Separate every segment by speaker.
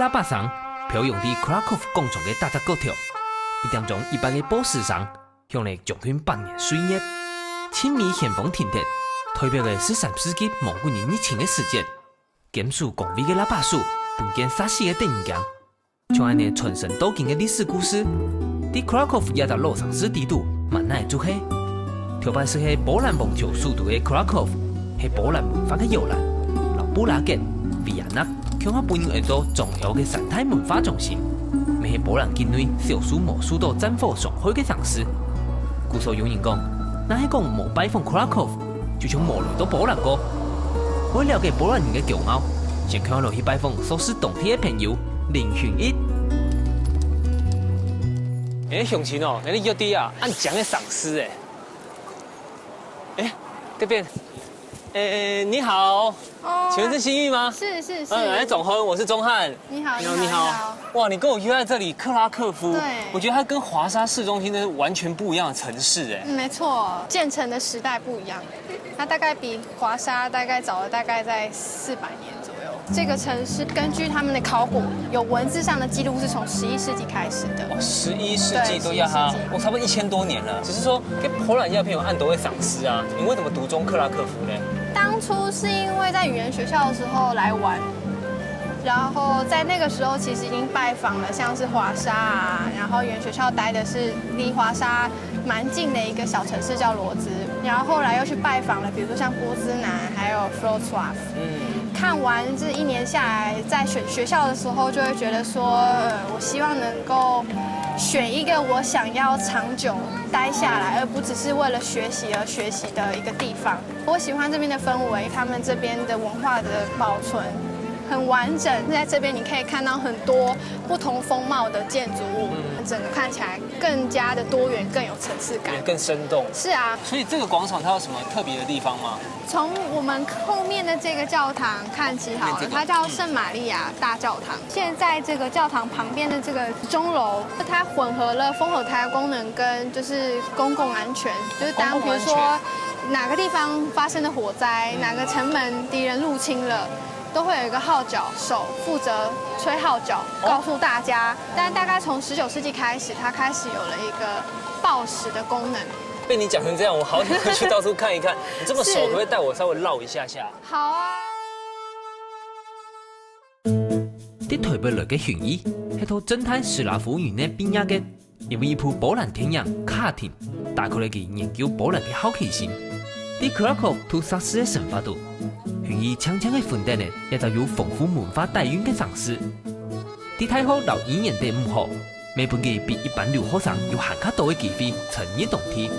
Speaker 1: 喇叭上飘扬伫克拉科夫广场的大只高条，一定从一般的宝石上向来将近百年岁月，亲密咸丰挺贴，代表的13世纪蒙古人热情的事件，简述宏伟的喇叭树，本件杀死的电影gang，像安尼传承多近的历史故事，伫克拉科夫也在路上市地图慢慢做起。头摆是喺波兰王朝首都的克拉科夫，係波兰文化嘅摇篮，老布拉格、维也纳，向我本一座重要嘅生态文化中心，咪係波兰境内少数无数到战火上海嘅城市。故所有人讲，那係讲冇拜访克拉科夫，就像冇来到波兰过。为了解波兰人嘅骄傲，先向我落去拜访所是当地嘅朋友林训一。
Speaker 2: 向前哦，你约啲啊，按奖嘅赏诗诶。这边，你好，请问是新玉吗？
Speaker 3: 是。
Speaker 2: 总亨，我是钟汉。
Speaker 3: 你好。
Speaker 2: 哇，你跟我约在这里，克拉科夫。
Speaker 3: 对，
Speaker 2: 我觉得它跟华沙市中心是完全不一样的城市哎。
Speaker 3: 没错，建成的时代不一样，它大概比华沙早了大概在400年左右。这个城市根据他们的考古有文字上的记录，是从11世纪开始的。
Speaker 2: 哇，11世纪都要它，差不多1000多年了。只是说跟波兰要朋友按都会赏诗啊，你为什么独钟克拉科夫呢？
Speaker 3: 当初是因为在语言学校的时候来玩。然后在那个时候，其实已经拜访了像是华沙啊，然后语言学校待的是离华沙蛮近的一个小城市叫罗兹，然后后来又去拜访了，比如说像波兹南，还有 Wrocław。看完这1年下来，在选学校的时候，就会觉得说，我希望能够选一个我想要长久待下来，而不只是为了学习而学习的一个地方。我喜欢这边的氛围，他们这边的文化的保存。很完整，在这边你可以看到很多不同风貌的建筑物，整个看起来更加的多元，更有层次感，
Speaker 2: 更生动。
Speaker 3: 是啊，
Speaker 2: 所以这个广场它有什么特别的地方吗？
Speaker 3: 从我们后面的这个教堂看起好了，它叫圣玛利亚大教堂。现在这个教堂旁边的这个钟楼，它混合了烽火台功能跟就是公共安全，就是当比如说哪个地方发生了火灾，哪个城门敌人入侵了。都会有一个号角手负责吹号角，告诉大家。但大概从19世纪开始，它开始有了一个报时的功能。
Speaker 2: 被你讲成这样，我好想去到处看一看。你这么熟，可不可以带我稍微绕一下下？
Speaker 3: 好啊。
Speaker 1: 啲台北来嘅薰衣，係套侦探斯拉夫語嘅變野嘅，因為一部波蘭電影卡廷打開了佢研究波蘭嘅好奇心。啲克拉科夫屠殺史嘅神法度。薰衣強強嘅fun帶呢，也就有豐富文化底蘊嘅嘗試。啲太后留語言嘅幕後，每本嘅比一般留學生有更加多嘅機會參與動聽。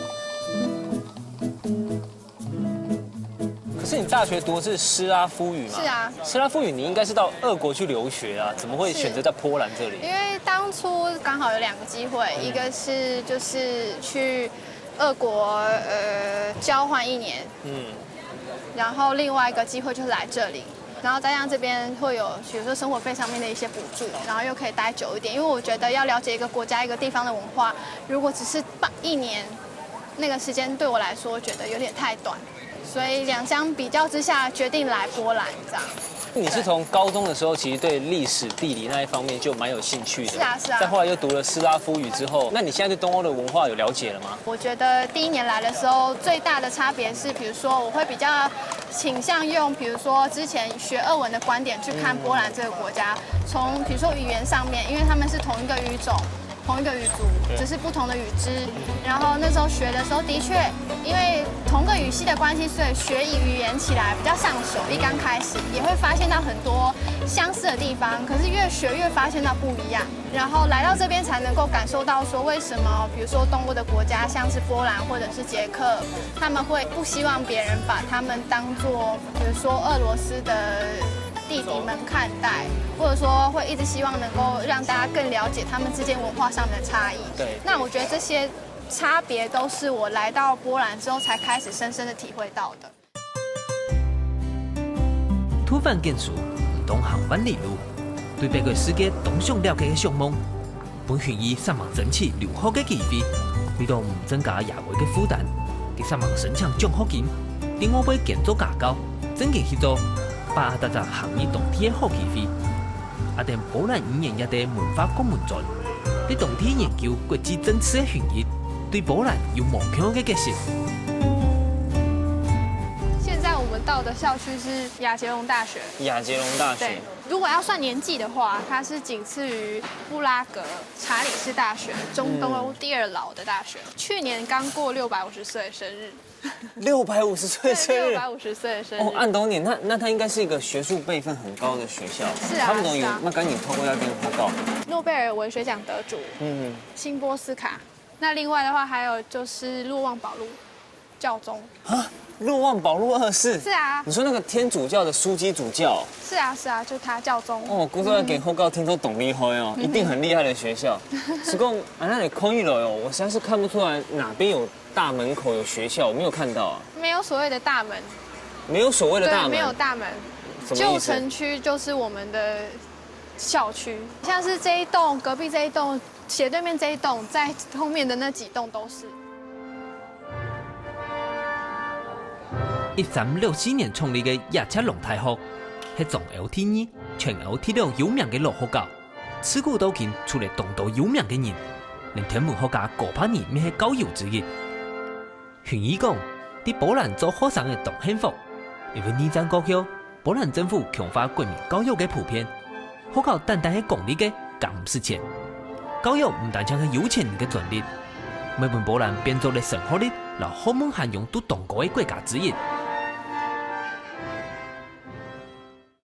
Speaker 2: 可是你大學讀的是斯拉夫語嘛？
Speaker 3: 是啊。
Speaker 2: 斯拉夫語你應該是到俄國去留學啊，怎麼會選擇在波蘭這裡？
Speaker 3: 因為當初剛好有2個機會，一個是就是去俄國交換1年。然后另外一个机会就是来这里，然后再让这边会有，比如说生活费上面的一些补助，然后又可以待久一点。因为我觉得要了解一个国家、一个地方的文化，如果只是1年，那个时间对我来说觉得有点太短，所以2相比较之下，决定来波兰这样。
Speaker 2: 你是从高中的时候，其实对历史、地理那一方面就蛮有兴趣的。
Speaker 3: 是啊。
Speaker 2: 但后来又读了斯拉夫语之后，那你现在对东欧的文化有了解了吗？
Speaker 3: 我觉得第1年来的时候，最大的差别是，比如说我会比较倾向用，比如说之前学俄文的观点去看波兰这个国家，从比如说语言上面，因为他们是同一个语种。同一个语族，只是不同的语支。然后那时候学的时候，的确因为同个语系的关系，所以学语言起来比较上手。一刚开始也会发现到很多相似的地方，可是越学越发现到不一样。然后来到这边才能够感受到说，为什么比如说东欧的国家，像是波兰或者是捷克，他们会不希望别人把他们当作，比如说俄罗斯的弟弟们看待，或者说会一直希望能够让大家更了解他们之间文化上面的差异。
Speaker 2: 对，
Speaker 3: 那我觉得这些差别都是我来到波兰之后才开始深深的体会到的。
Speaker 1: 突凡建树，东行万里路，对别个世界东想了解嘅向往，本薰衣3萬爭取留學嘅機會，為到唔增加野外嘅負擔，佢3萬申請獎學金，另外俾建築架構，增建去做，把握得行業當天嘅好機會。也等波兰语言也的文化国门传，在当地研究国际政治的讯息，对波兰有无强的结识。
Speaker 3: 现在我们到的校区是亚杰隆大学。
Speaker 2: 亚杰隆大学
Speaker 3: 对，如果要算年纪的话，它是仅次于布拉格查理士大学，中东欧第2老的大学。去年刚过650岁生日。
Speaker 2: 650岁生日
Speaker 3: ，650岁的生日。
Speaker 2: 哦，按多年，那它应该是一个学术辈分很高的学校。
Speaker 3: 是啊，
Speaker 2: 他们都有
Speaker 3: 是啊，
Speaker 2: 那赶紧透过要跟他告。
Speaker 3: 诺贝尔文学奖得主，辛波斯卡。那另外的话，还有就是洛旺保禄教宗。
Speaker 2: 啊，洛旺保禄2世。
Speaker 3: 是啊。
Speaker 2: 你说那个天主教的枢机主教。
Speaker 3: 是啊，是啊，就他教宗。
Speaker 2: 哦，古早要给后告听说懂厉害哦，一定很厉害的学校。是讲啊，那里空一楼哦，我实在是看不出来哪边有大门口有学校，我没有看到啊。
Speaker 3: 没有所谓的大门。
Speaker 2: 没有所谓的大
Speaker 3: 对，
Speaker 2: 门。
Speaker 3: 没有大门。旧城区就是我们的校区，像是这一栋、隔壁这一栋、斜对面这一栋，在后面的那几栋都是。
Speaker 1: 1364年创立的亚切隆大学，係從 LT2、全 LT6有名嘅落學校，自古到今出嚟眾多有名嘅人，連天文學家哥白尼咪係教友之一。傳言講，喺波蘭做學生嘅都幸福，因為2戰過後，波蘭政府強化國民教育嘅普遍，學校單單係公立嘅，更唔是錢。教育唔單止係有錢人嘅專利，每本波蘭變做咗生活率，然後學問涵養都東高嘅國家之一。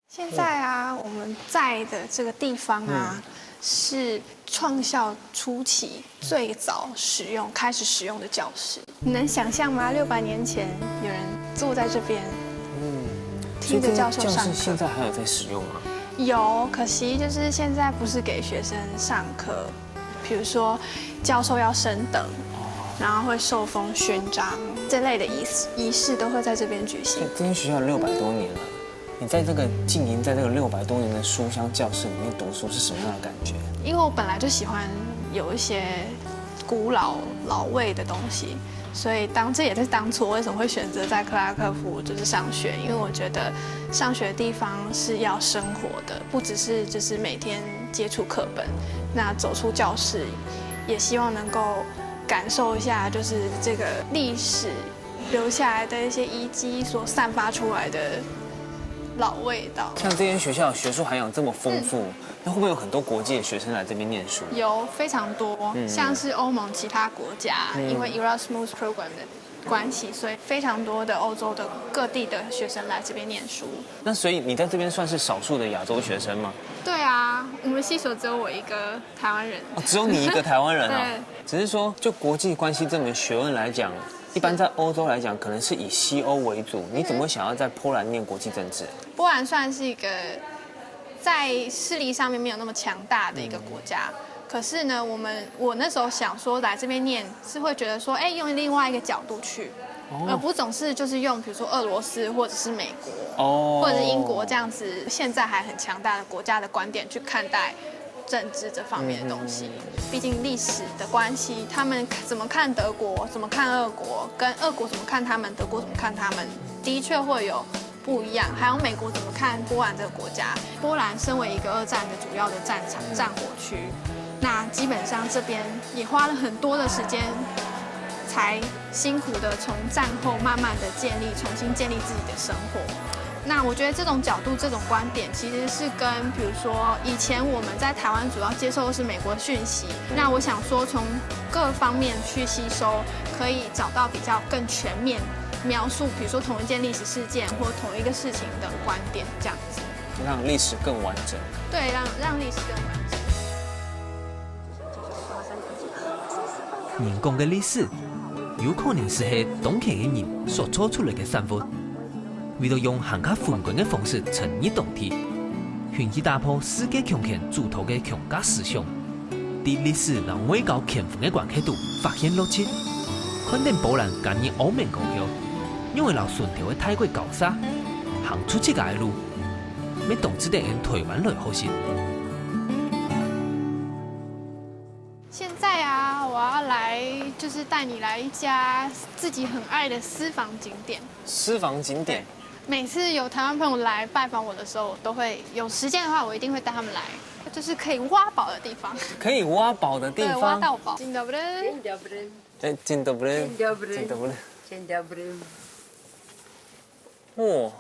Speaker 3: 现在啊，我们在的这个地方啊，是创校初期最早开始使用的教室。你能想象吗？600年前有人坐在这边，听着教授上课。
Speaker 2: 教室现在还有在使用吗？
Speaker 3: 有，可惜就是现在不是给学生上课，比如说教授要升等，然后会受封勋章这类的仪式都会在这边举行。
Speaker 2: 这间学校600多年了。你在这个经营在这个600多年的书香教室里面读书是什么样的感觉？
Speaker 3: 因为我本来就喜欢有一些古老味的东西，所以这也是当初为什么会选择在克拉科夫就是上学，因为我觉得上学的地方是要生活的，不只是就是每天接触课本，那走出教室，也希望能够感受一下就是这个历史留下来的一些遗迹所散发出来的老味道。
Speaker 2: 像这间学校学术涵养这么丰富，那会不会有很多国际的学生来这边念书？
Speaker 3: 有非常多，像是欧盟其他国家，因为 Erasmus Program 的关系，所以非常多的欧洲的各地的学生来这边念书。
Speaker 2: 那所以你在这边算是少数的亚洲学生吗？
Speaker 3: 对啊，我们系所只有我一个台湾人。
Speaker 2: 哦，只有你一个台湾人啊？
Speaker 3: 对。
Speaker 2: 只是说，就国际关系这门学问来讲，一般在欧洲来讲，可能是以西欧为主。你怎么会想要在波兰念国际政治？
Speaker 3: 波兰算是一个在势力上面没有那么强大的一个国家。可是呢，我那时候想说来这边念，是会觉得说，用另外一个角度去，而不总是就是用比如说俄罗斯或者是美国，或者是英国这样子现在还很强大的国家的观点去看待政治这方面的东西。毕竟历史的关系，他们怎么看德国，怎么看俄国，跟俄国怎么看他们，德国怎么看他们，的确会有不一样。还有美国怎么看波兰这个国家？波兰身为一个2战的主要的战场战火区，那基本上这边也花了很多的时间，才辛苦的从战后慢慢的重新建立自己的生活。那我觉得这种角度、这种观点，其实是跟比如说以前我们在台湾主要接受的是美国讯息，那我想说从各方面去吸收，可以找到比较更全面描述，比如说同一件历史事件或同一个事情的观点，这样子，
Speaker 2: 让历史更完整。
Speaker 3: 对，让历史更完整。
Speaker 1: 人講嘅歷史，有可能是係當期嘅人所做出嚟嘅產物。為咗用更加寬廣嘅方式呈現當體，願意打破世界強權主導嘅強加思想，對歷史同外交權分嘅關係度發現邏輯，肯定波蘭今年歐盟高校，因為留順條嘅泰國高沙行出自己嘅路，咪導致啲人台灣來好些。
Speaker 3: 現在啊，我要來就是帶你來一家自己很愛的私房景點。
Speaker 2: 私房景點。
Speaker 3: 每次有台湾朋友来拜访我的时候，我都会有时间的话，我一定会带他们来，就是可以挖宝的地方。
Speaker 2: 可以挖宝的地
Speaker 3: 对，
Speaker 2: 方。
Speaker 3: 挖到宝。Dzień dobry。Dzień
Speaker 4: dobry.
Speaker 2: 哎，进得不认。
Speaker 4: Dzień dobry.
Speaker 2: 进得不认。
Speaker 4: Dzień dobry.
Speaker 2: 哇！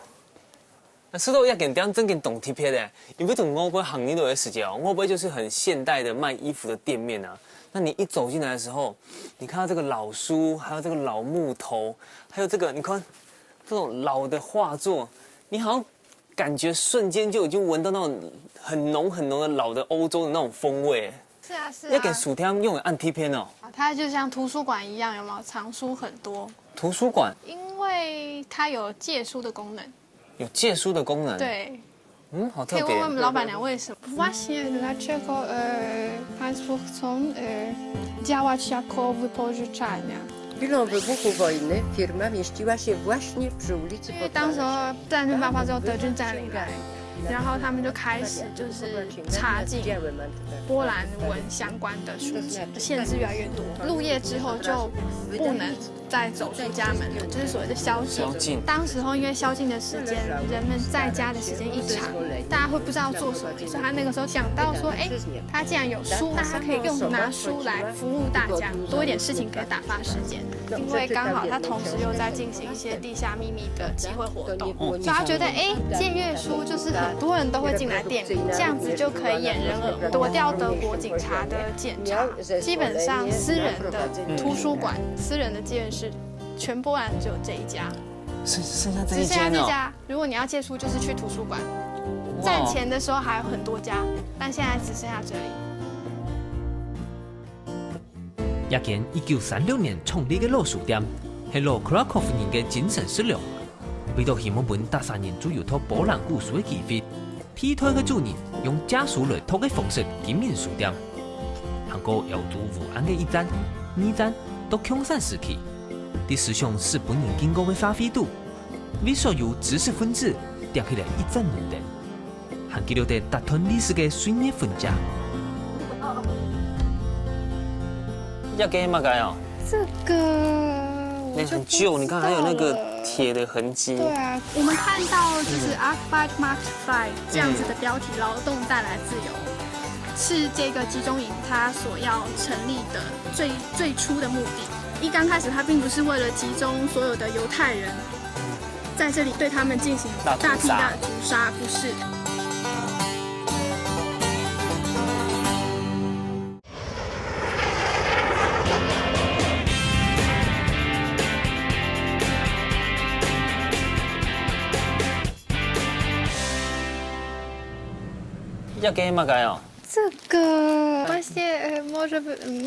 Speaker 2: 那说到要给当真给懂贴片的，有没有种欧杯行业的时间哦？欧杯就是很现代的卖衣服的店面啊。那你一走进来的时候，你看到这个老书，还有这个老木头，还有这个你看这种老的画作，你好像感觉瞬间就已经闻到那种很浓很浓的老的欧洲的那种风味。
Speaker 3: 是啊，是啊。
Speaker 2: 要给薯条用的按贴片哦。
Speaker 3: 它就像图书馆一样，有没有？藏书很多。
Speaker 2: 图书馆，
Speaker 3: 因为它有借书的功能。
Speaker 2: 有借书的功能。
Speaker 3: 对。
Speaker 2: 好特别。
Speaker 3: 可以问问老板娘为什么？Właśnie dlaczego państwo chcą działać jako wypożyczalnia?
Speaker 4: Chwilą wybuchu wojny firma mieściła się właśnie przy ulicy
Speaker 3: 因为当时候战争爆发之后，德军占领来，然后他们就开始就是插进波兰文相关的书籍，限制越来越多。入夜之后就不能再走出家门了，就是所谓的宵禁。当时候因为宵禁的时间，人们在家的时间一长，大家会不知道做什么，所以他那个时候想到说，哎，他既然有书，那他可以用拿书来服务大家，多一点事情可以打发时间。因为刚好他同时又在进行一些地下秘密的集会活动，所以他觉得，哎，借阅书就是很多人都会进来店里，这样子就可以掩人耳，躲掉德国警察的检查。基本上私人的图书馆、私人的借阅室，全波兰只有这一家，
Speaker 2: 剩下这
Speaker 3: 只剩下
Speaker 2: 一间哦。
Speaker 3: 这家。如果你要借书，就是去图书馆。战前的时候还有很多家，但现在只剩下这里。
Speaker 1: 一间1936年创立的老书店，是老克拉科夫人的精神食粮。为了希望本大三人具有套波兰故事的机会，替代的主人用借书来托的方式经营书店。韩国有足武安的一战、二战到抗战时期，在思想是本人经过的发挥度，为所有知识分子带起来一战论战，还记录着打断历史的水泥分家。
Speaker 2: 要给嘛该哦。
Speaker 3: 这个
Speaker 2: 那很旧，你看还有那个铁的痕迹。
Speaker 3: 对啊，我们看到就是 Arbeit macht frei 这样子的标题，劳动带来自由，是这个集中营它所要成立的最初的目的。一刚开始，它并不是为了集中所有的犹太人在这里对他们进行大批的屠杀，不是。
Speaker 2: 要给嘛该哦。
Speaker 3: 这个właśnie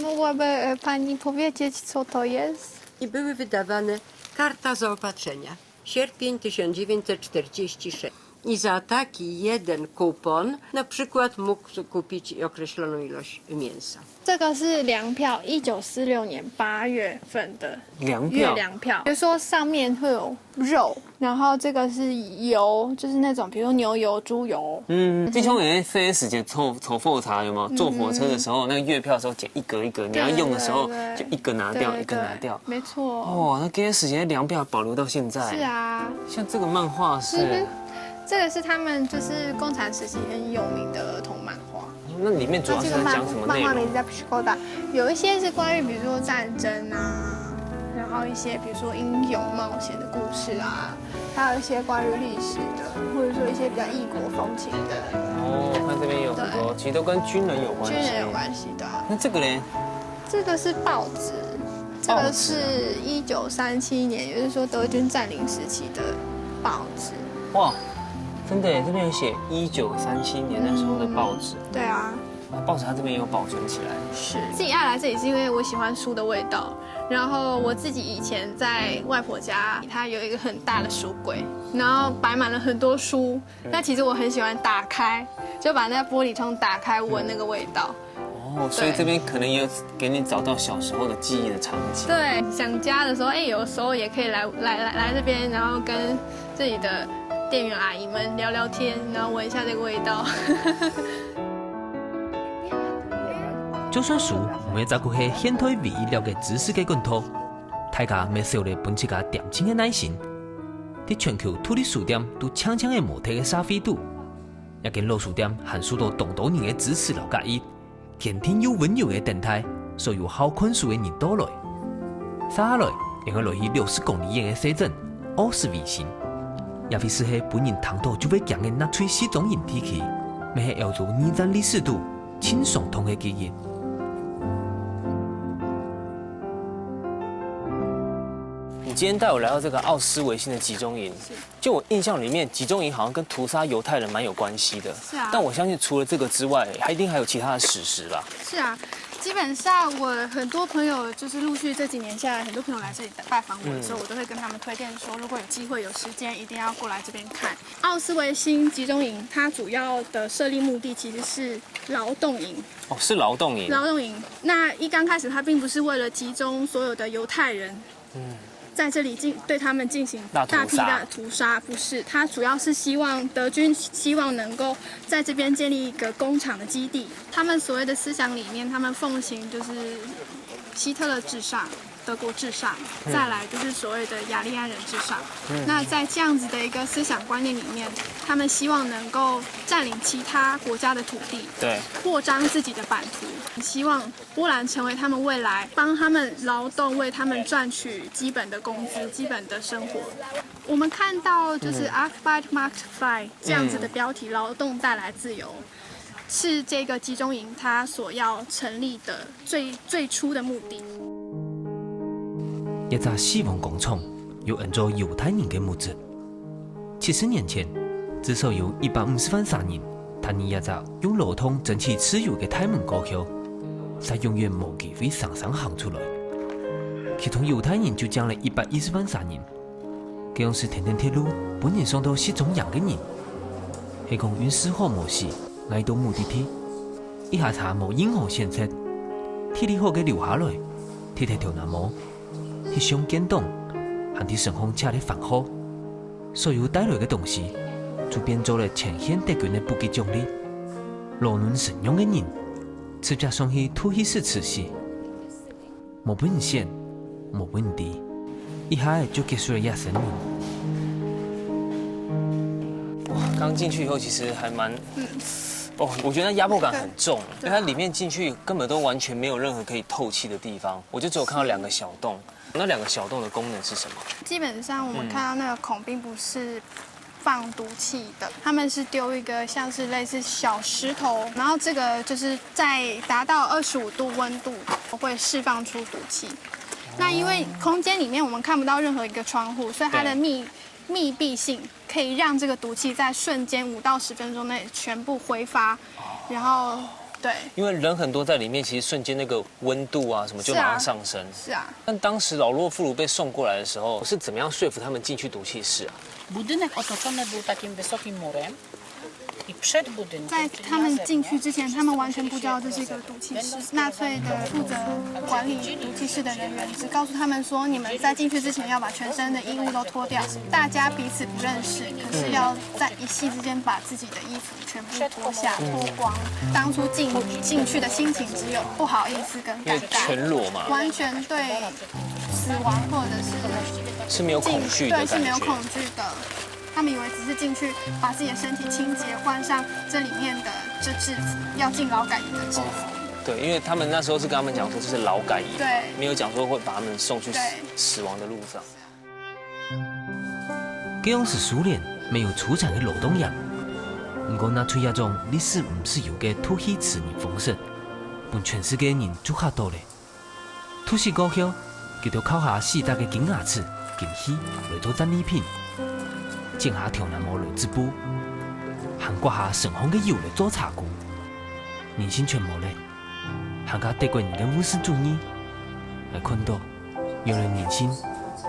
Speaker 3: mogłaby pani powiedzieć, co to jest?
Speaker 4: I były wydawane karta zaopatrzenia. Sierpień 1946. I za taki jeden kupon na przykład mógł kupić określoną ilość mięsa.
Speaker 3: 这个是粮票，1946年8月份的
Speaker 2: 粮票
Speaker 3: 月粮票。比如说上面会有肉，然后这个是油，就是那种比如说牛油、猪油。
Speaker 2: 之前也飞时节抽复查有没有？坐火车的时候，那个月票的时候剪一格一格，你要用的时候就一个拿掉，一个拿掉。
Speaker 3: 没错。
Speaker 2: 哇，那这些时节粮票保留到现在。
Speaker 3: 是啊。
Speaker 2: 像这个漫画是。
Speaker 3: 这个是他们就是共产时期很有名的儿童漫画。
Speaker 2: 那里面主要是在讲什么内容？
Speaker 3: 有一些是关于比如说战争啊，然后一些比如说英勇冒险的故事啊，还有一些关于历史的，或者说一些比较异国风情的。
Speaker 2: 哦，看这边有很多，其实都跟军人有关系。
Speaker 3: 军人有关系的。
Speaker 2: 那这个呢？
Speaker 3: 这个是报纸，这个是1937年，也就是说德军占领时期的报纸。
Speaker 2: 哇！真的耶，这边有写1937年那时候的报纸。
Speaker 3: 对啊，
Speaker 2: 报纸它这边有保存起来。
Speaker 3: 是自己爱来这里是因为我喜欢书的味道，然后我自己以前在外婆家，它有一个很大的书柜，然后摆满了很多书。那其实我很喜欢打开，就把那玻璃窗打开，闻那个味道。
Speaker 2: 哦，所以这边可能也有给你找到小时候的记忆的场景。
Speaker 3: 对，想家的时候，哎，有时候也可以来这边，然后跟这里的店员阿姨们聊聊天，然后闻一下这个味道。
Speaker 1: 就算书每早个是现代唯一了解知识的源头，大家没少了本这个点睛的耐心。在全球土地书店都强强的模特的沙菲度，一间老书店含许多众多人的支持和介意，天天有温柔的电台，所有好看书的人倒来。接下来，用个落去60公里远的小镇奥斯维辛，也会是迄本人谈到就会强的纳粹西装营地区，咪系欧洲二战历史度亲相同的记忆。
Speaker 2: 你今天带我来到这个奥斯维辛的集中营，就我印象里面，集中营好像跟屠杀犹太人蛮有关系的。
Speaker 3: 是啊。
Speaker 2: 但我相信除了这个之外，一定还有其他的史实吧？
Speaker 3: 是啊。基本上，我很多朋友就是陆续这几年下来，很多朋友来这里拜访我的时候，我都会跟他们推荐说，如果有机会、有时间，一定要过来这边看奥斯维辛集中营。它主要的设立目的其实是劳动营。
Speaker 2: 哦，是劳动营。
Speaker 3: 劳动营。那一刚开始，它并不是为了集中所有的犹太人。在这里对他们进行大批的屠杀，不是，他主要是希望德军希望能够在这边建立一个工厂的基地。他们所谓的思想理念，他们奉行就是希特勒至上、德国至上，再来就是所谓的雅利安人至上。那在这样子的一个思想观念里面，他们希望能够占领其他国家的土地，
Speaker 2: 对，
Speaker 3: 扩张自己的版图。希望波兰成为他们未来帮他们劳动、为他们赚取基本的工资、基本的生活。我们看到就是Arbeit macht frei 这样子的标题，劳动带来自由，是这个集中营它所要成立的最初的目的。
Speaker 1: 一座死亡工厂有按照犹太人的模子。70年前，至少有150万杀人，他们一座用劳动争取自由的大门高桥，才永远无机会上行出来。其中犹太人就将了120万杀人，这样是天天铁路本人上到失踪样的人，是讲运输好模式来到目的地，一下查无任何限制，体力好嘅留下来，体力条那么。翕相简短，和伫上空车咧放火，所有带来的东西就变做了呈现德军的补给奖励。劳伦神勇的人，直接送去土希斯吃死，无本线，无问题，一下就结束了一生命。
Speaker 2: 哇，刚进去以后其实还蛮，我觉得压迫感很重，因为它里面进去根本都完全没有任何可以透气的地方，我就只有看到2个小洞。那2个小洞的功能是什么？
Speaker 3: 基本上我们看到那个孔并不是放毒气的，他们是丢一个像是类似小石头，然后这个就是在达到25度温度会释放出毒气。那因为空间里面我们看不到任何一个窗户，所以它的密闭性可以让这个毒气在瞬间5到10分钟内全部挥发，然后。对，
Speaker 2: 因为人很多在里面，其实瞬间那个温度啊什么就马上上升。
Speaker 3: 是啊。
Speaker 2: 但当时老弱妇孺被送过来的时候，是怎么样说服他们进去毒气室啊？
Speaker 3: 在他们进去之前，他们完全不知道这是一个毒气室。纳粹的负责管理毒气室的人员只告诉他们说，你们在进去之前要把全身的衣物都脱掉。大家彼此不认识，可是要在一夕之间把自己的衣服全部脱下、脱光。当初进去的心情只有不好意思跟尴尬，
Speaker 2: 全裸嘛，
Speaker 3: 完全对死亡或者
Speaker 2: 是没有恐惧的感觉，
Speaker 3: 对，是没有恐惧的。他们以为只是进去把自己的身体清洁，换上这里面的这制服，要进劳改营的制服。
Speaker 2: 对，因为他们那时候是跟他们讲说这是劳改营，
Speaker 3: 对，
Speaker 2: 没有讲说会把他们送去死亡的路上。
Speaker 1: 这样是苏联没有出产的劳动样，不过纳粹那种历史不自由的土希茨人方式，让全世界人做吓到了。土希高校就要靠下4大的金牙齿、金器来做战利品。剪下条南毛来织布，还刮下盛红的油来做茶菇，人心全无嘞，还加德国人的务实主义，来看到原来人心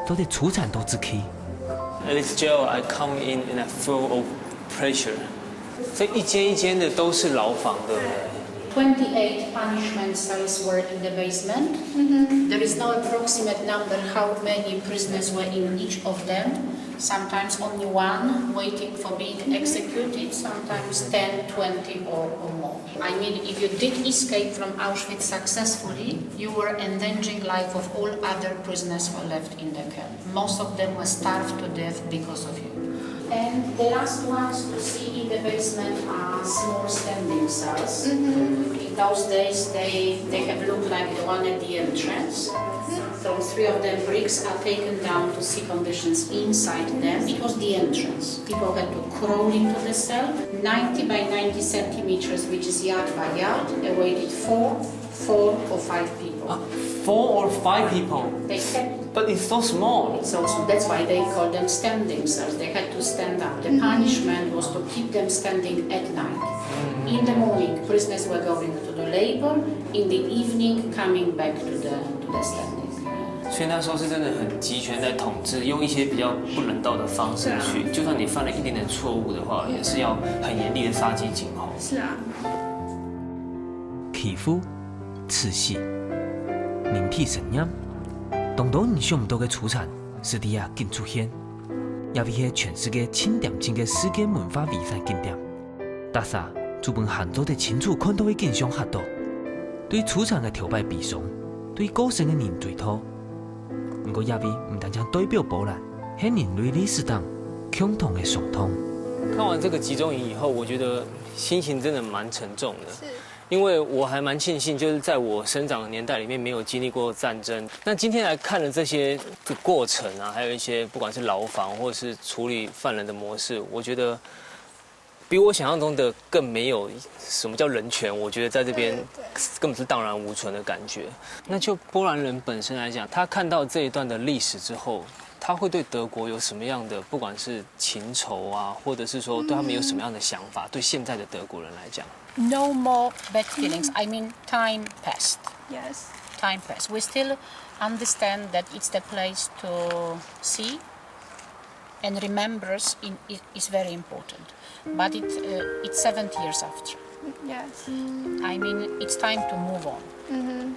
Speaker 1: 都在出产斗之气。
Speaker 2: At this jail, I come in and I full of pressure. 所以一间一间的都是牢房，对不对
Speaker 5: ？28 punishment cells were in the basement. There is no approximate number how many prisoners were in each of them. sometimes only one waiting for being executed, sometimes 10, 20 or more. I mean, if you did escape from Auschwitz successfully, you were endangering life of all other prisoners who are left in the camp. Most of them were starved to death because of you. And the last ones to see in the basement are small standing cells. In those days, they have looked like the one at the entrance. So 3 of them bricks are taken down to see conditions inside them. It was the entrance. People had to crawl into the cell. 90 by 90 centimeters, which is yard by yard, awaited 4 or 5 people.
Speaker 2: 4 or 5 people.
Speaker 5: They had.
Speaker 2: But it's so small.
Speaker 5: So that's why they call them standing cells. They had to stand up. The punishment was to keep them standing at night. In the morning, prisoners were going to the labor. In the evening, coming back to the standing.
Speaker 2: 所以那时候是真的很集权在统治，用一些比较不人道的方式去，就算你犯了一点点错误的话，也是要很严厉的杀鸡儆猴。
Speaker 3: 是啊，
Speaker 1: 欺负、刺死、人体实验，当多人想唔到嘅出产，史地亚竟出现，也为係全世界千点千嘅世界文化遗产景点。大沙主本汉族的清楚看到嘅景象吓到，對出產嘅條敗悲傷，對個性嘅人追討。不過也為唔單止代表波蘭，係人類歷史上共同嘅傷痛。
Speaker 2: 看完这个集中营以后，我觉得心情真的蛮沉重的。
Speaker 3: 是。
Speaker 2: 因为我还蛮庆幸，就是在我生长的年代里面没有经历过战争。那今天来看了这些的过程啊，还有一些不管是牢房或者是处理犯人的模式，我觉得比我想象中的更没有什么叫人权。我觉得在这边根本是荡然无存的感觉。那就波兰人本身来讲，他看到这一段的历史之后，他会对德国有什么样的，不管是情仇啊，或者是说对他们有什么样的想法？对现在的德国人来讲。
Speaker 5: No more bad feelings. I mean, time passed.
Speaker 3: Yes.
Speaker 5: Time passed. We still understand that it's the place to see and remembers is very important. But it's 70 years after.
Speaker 3: Yes.
Speaker 5: I mean, it's time to move on.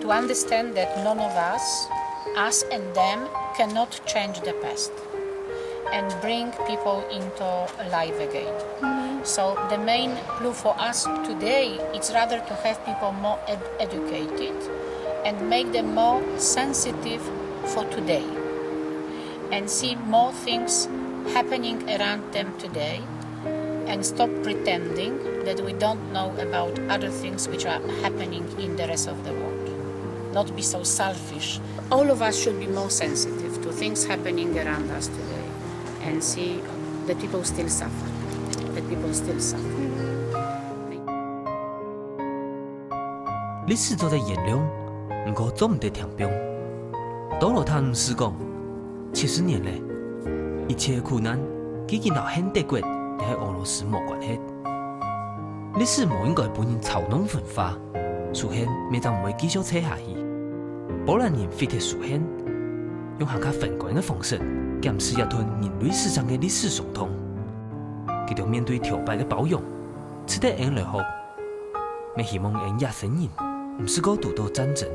Speaker 5: To understand that none of us and them, cannot change the past and bring people into life again. So the main clue for us today is rather to have people more educated and make them more sensitive for today and see more things happening around them today and stop pretending that we don't know about other things which are happening in the rest of the world. Not be so selfish. All of us should be more sensitive to things happening around us today and see that people still suffer. That people still suffer.
Speaker 1: 歷史都在原諒，不過總唔得停兵。多羅坦姆斯講，70年嚟，一切苦難，已經同現德國定係俄羅斯冇關係。歷史冇應該本人嘲弄分化，蘇憲未就唔會繼續扯下去。波蘭人非常蘇憲，用更加宏觀嘅方式檢視一段人類史上嘅歷史傷痛。佢哋面對條敗嘅包容，值得人類學。未希望人也承認，唔是個獨到戰爭。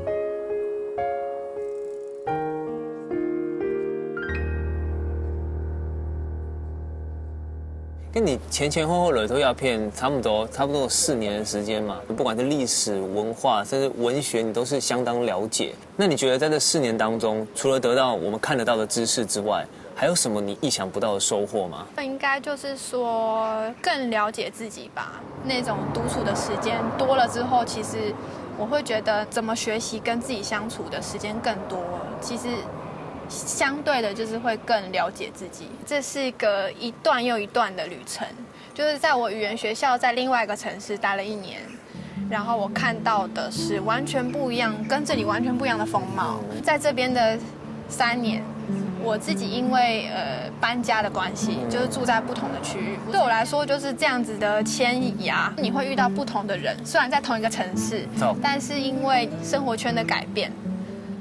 Speaker 2: 跟你前后蕊都要片差不多4年的时间嘛，不管是历史、文化，甚至文学，你都是相当了解。那你觉得在这4年当中，除了得到我们看得到的知识之外，还有什么你意想不到的收获吗？
Speaker 3: 应该就是说更了解自己吧。那种独处的时间多了之后，其实我会觉得怎么学习跟自己相处的时间更多。其实相对的就是会更了解自己。这是一段又一段的旅程，就是在我语言学校在另外一个城市待了1年，然后我看到的是完全不一样，跟这里完全不一样的风貌。在这边的3年，我自己因为搬家的关系，就是住在不同的区域。对我来说，就是这样子的迁移啊，你会遇到不同的人，虽然在同一个城市，但是因为生活圈的改变，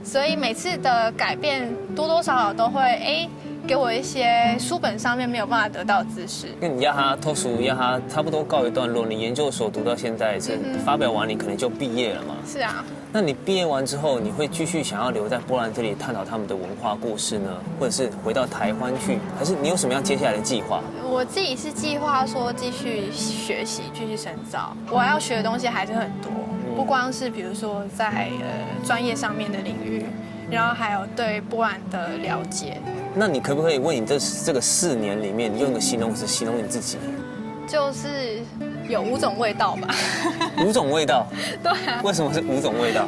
Speaker 3: 所以每次的改变多多少少都会给我一些书本上面没有办法得到的知识。
Speaker 2: 那你要他脱书，要他差不多告一段落，你研究所读到现在是发表完，你可能就毕业了嘛？
Speaker 3: 是啊。
Speaker 2: 那你毕业完之后，你会继续想要留在波兰这里探讨他们的文化故事呢，或者是回到台湾去，还是你有什么样接下来的计划？
Speaker 3: 我自己是计划说继续学习，继续深造。我要学的东西还是很多，不光是比如说在专业上面的领域，然后还有对波兰的了解。
Speaker 2: 那你可不可以为你这个4年里面，用一个形容词形容你自己？
Speaker 3: 就是有5种味道吧。
Speaker 2: 5种味道？
Speaker 3: 对啊。
Speaker 2: 为什么是5种味道？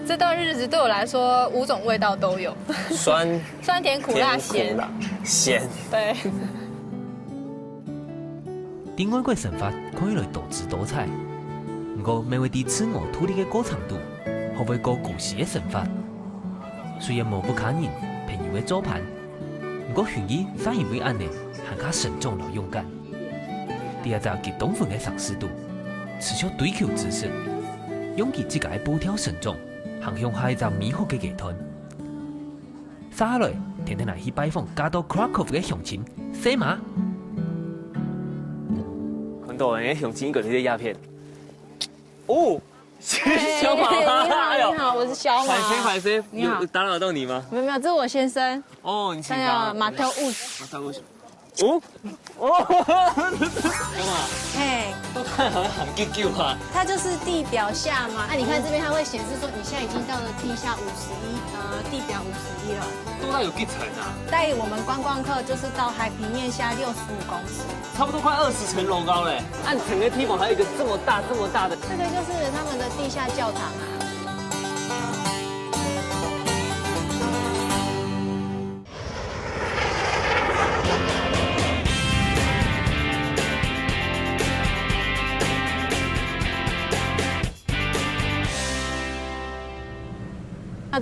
Speaker 3: 这段日子对我来说，5种味道都有。
Speaker 2: 酸、
Speaker 3: 甜、苦、辣、咸。
Speaker 2: 咸。
Speaker 3: 对。
Speaker 1: 伫外国生活看起来多姿多彩，不过每位伫此我土地的歌唱度，可袂过故事的生活。虽然无不卡人朋友的做伴，不过薰衣反而为安尼，更加慎重又勇敢。第二集极动奋的尝试度，持续追求知识，勇气自家步调慎重，行向下一站美好的夜团。接下来，天天来去拜访加到 Krakow 的乡亲西马。
Speaker 2: 很多人乡亲一个你的鸦片。哦，小马，
Speaker 6: 你好，我是小马。
Speaker 2: 拍谁？
Speaker 6: 你好，
Speaker 2: 有打扰到你吗？
Speaker 6: 没有，这是我先生。
Speaker 2: 哦，你请
Speaker 6: 他叫马特乌斯。
Speaker 2: 哦，
Speaker 6: 嘿，
Speaker 2: 都看好像很救救啊。
Speaker 6: 它就是地表下嘛。你看这边，它会显示说你现在已经到了地下51，地表51了。
Speaker 2: 多大有几层啊？
Speaker 6: 带我们观光客就是到海平面下65公尺，
Speaker 2: 差不多快20层楼高嘞。按整个梯房还有一个这么大的。
Speaker 6: 这个就是他们的地下教堂啊。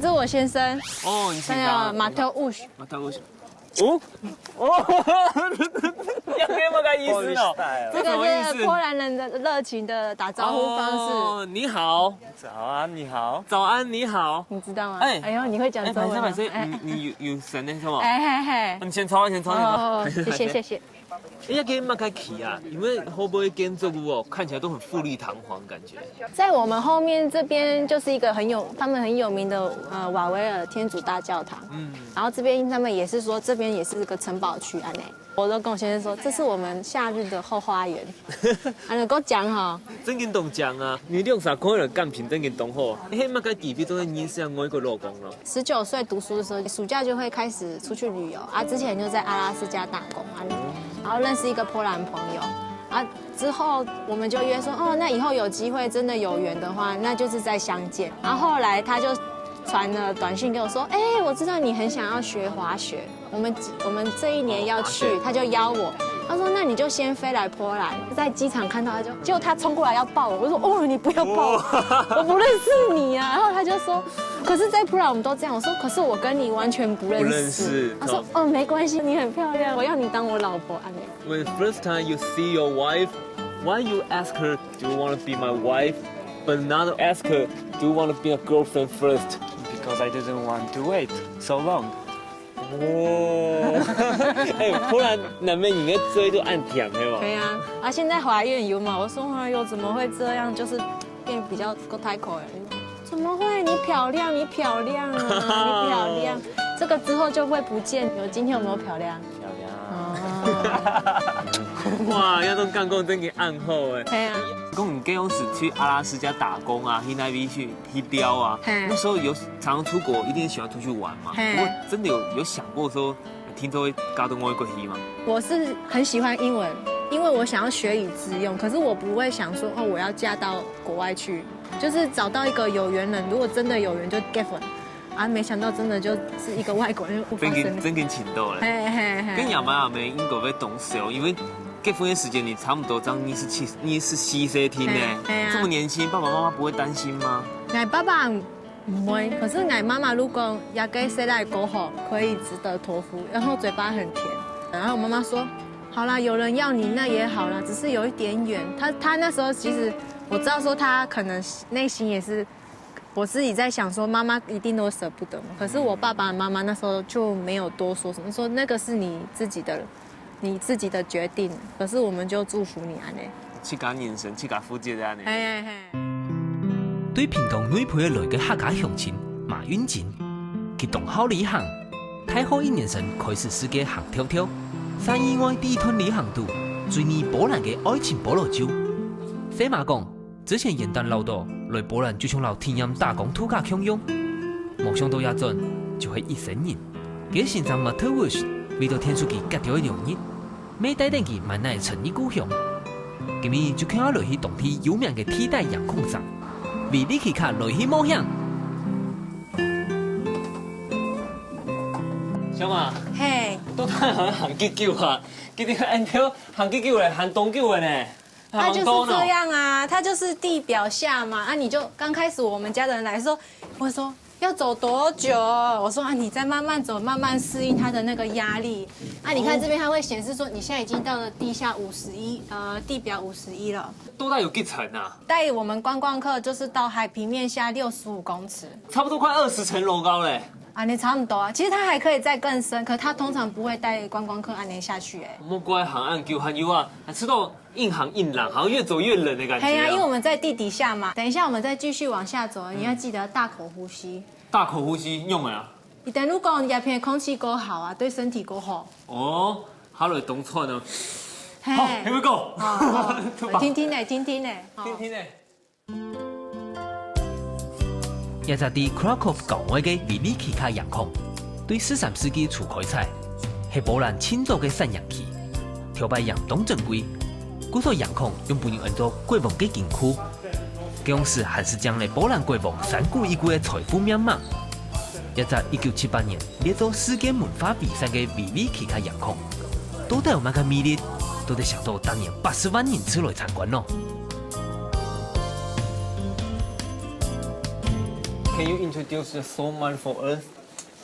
Speaker 6: 这是我先生。
Speaker 2: 哦，你请
Speaker 6: 他叫马特乌什。
Speaker 2: 哦，要给我个意思哦。
Speaker 6: 这个是波兰人的热情的打招呼方式。
Speaker 2: 哦，你好。早安，你好。早安，你好。
Speaker 6: 你知道吗？哎呦，你会讲中文吗？
Speaker 2: 你有神的是吗？
Speaker 6: 哎，
Speaker 2: 你先抽。
Speaker 6: 哦，谢谢。
Speaker 2: 哎呀，给马开起啊，你们会不会建筑物哦，看起来都很富丽堂皇，感觉。
Speaker 6: 在我们后面这边就是一个他们很有名的瓦维尔天主大教堂。然后这边他们也是说这边也是个城堡区安内。我都跟我先生说，这是我们夏日的后花园。安尼给我讲哈。
Speaker 2: 真经动讲啊，你用啥可能干平真经动好？嘿，马开地皮都在认识外国老公了。
Speaker 6: 19岁读书的时候，暑假就会开始出去旅游啊。之前就在阿拉斯加打工啊。然后认识一个波兰朋友，啊，之后我们就约说，哦，那以后有机会真的有缘的话，那就是再相见。然后后来他就传了短信给我说，哎，我知道你很想要学滑雪，我们这一年要去，他就邀我。他说：“那你就先飞来波兰，在机场看到他结果他冲过来要抱我，我说：哦，你不要抱我，我不认识你啊。然后他就说：可是，在波兰我们都这样。我说：可是我跟你完全不认识。他说：哦，没关系，你很漂亮，我要你当我老婆。
Speaker 2: When first time you see your wife, why you ask her, do you want to be my wife, but not ask her, do you want to be a girlfriend first?
Speaker 7: Because I didn't want to wait so long.
Speaker 2: 哦，哎，波兰男妹你在追都按甜对吧？
Speaker 6: 对啊，现在怀孕有嘛？我说哎呦，怎么会这样？就是变比较够太口了。怎么会？你漂亮啊，你漂亮。这个之后就会不见。今天有没有漂亮？
Speaker 2: 哇，要种干工真给暗后哎。
Speaker 6: 对啊。
Speaker 2: 公你刚开始去阿拉斯加打工啊，去那边去雕啊，那时候有常出国，一定喜欢出去玩嘛。不过真的有想过说，听说会搞到外国去吗？
Speaker 6: 我是很喜欢英文，因为我想要学以致用。可是我不会想说，哦，我要嫁到国外去，就是找到一个有缘人。如果真的有缘，就结婚。啊，没想到真的就是一个外国人，
Speaker 2: 真跟情窦了。跟亚麻妹英国会懂事哦，因为结婚的时间你差不多，你是西西听呢，这么年轻，爸爸妈妈不会担心吗？
Speaker 6: 我爸爸不会，可是我妈妈如果也给谁来够好，可以值得托付，然后嘴巴很甜。然后我妈妈说，好啦，有人要你那也好啦，只是有一点远。他那时候其实我知道说他可能内心也是。我自己在想说，妈妈一定都舍不得嘛。可是我爸爸妈妈那时候就没有多说什么，说那个是你自己的决定。可是我们就祝福你安呢。
Speaker 2: 去搞眼神，去搞夫妻的安呢。
Speaker 1: 对屏东内皮来嘅客家乡亲马运金，佢同好旅行，太后1年生开始世界行跳跳，山以外第一趟旅行途，追忆波兰嘅爱情菠萝酒。飞马讲，之前元旦老多来波兰就想留体验打工度假享用，没想到也准就系一生人。佢先生 Mateusz 为咗天书佢隔掉嘅2日，未带定佢满奶陈意故乡，今日就看我落去当地有名嘅替代洋空上，为你去看落去冒险。
Speaker 2: 小马，
Speaker 6: 嘿，
Speaker 2: 都太行行急救啊！今天按照行急救嘞，行东救的呢。
Speaker 6: 它就是这样啊，它就是地表下嘛。啊，你就刚开始我们家的人来说，我说要走多久？我说啊，你再慢慢走，慢慢适应它的那个压力。啊，你看这边它会显示说你现在已经到了地下51，地表51了。
Speaker 2: 多大有几层啊？
Speaker 6: 带我们观光客就是到海平面下65公尺，
Speaker 2: 差不多快20层楼高嘞。
Speaker 6: 啊，你差不多啊。其实它还可以再更深，可它通常不会带观光客安尼下去哎。
Speaker 2: 莫怪行岸救还有啊，还吃到硬行硬朗，好像越走越冷的感觉。
Speaker 6: 对呀，因为我们在地底下嘛。等一下我们再继续往下走，你要记得大口呼吸。
Speaker 2: 大口呼吸用的啊。
Speaker 6: 一旦如果叶片空气够好啊，对身体够好。
Speaker 2: 哦，好来东窜呢。
Speaker 6: 嘿
Speaker 2: 好 ，Here we go。
Speaker 6: 听听呢，听听呢，
Speaker 2: 听听呢。
Speaker 1: 也在伫 Krakow 郊外嘅维尼奇卡洋空，对13世纪初开采，系波兰清早嘅散洋期，条摆洋东正规。古座洋空用本人做国王嘅金库，这种事还是将来波兰国王3股1股嘅财富面貌。也在1978年列做世界文化比赛嘅维尼奇卡洋空，到底有乜嘅魅力？都得想到当年80万人次来参观咯。
Speaker 2: Can you introduce the salt mine for us?